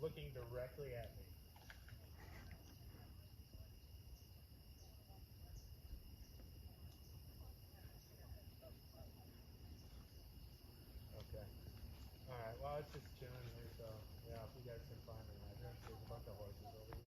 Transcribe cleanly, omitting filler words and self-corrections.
looking directly at me. Okay. Alright, well, it's just chilling here, so yeah, if you guys can find an address, there's a bunch of horses over here.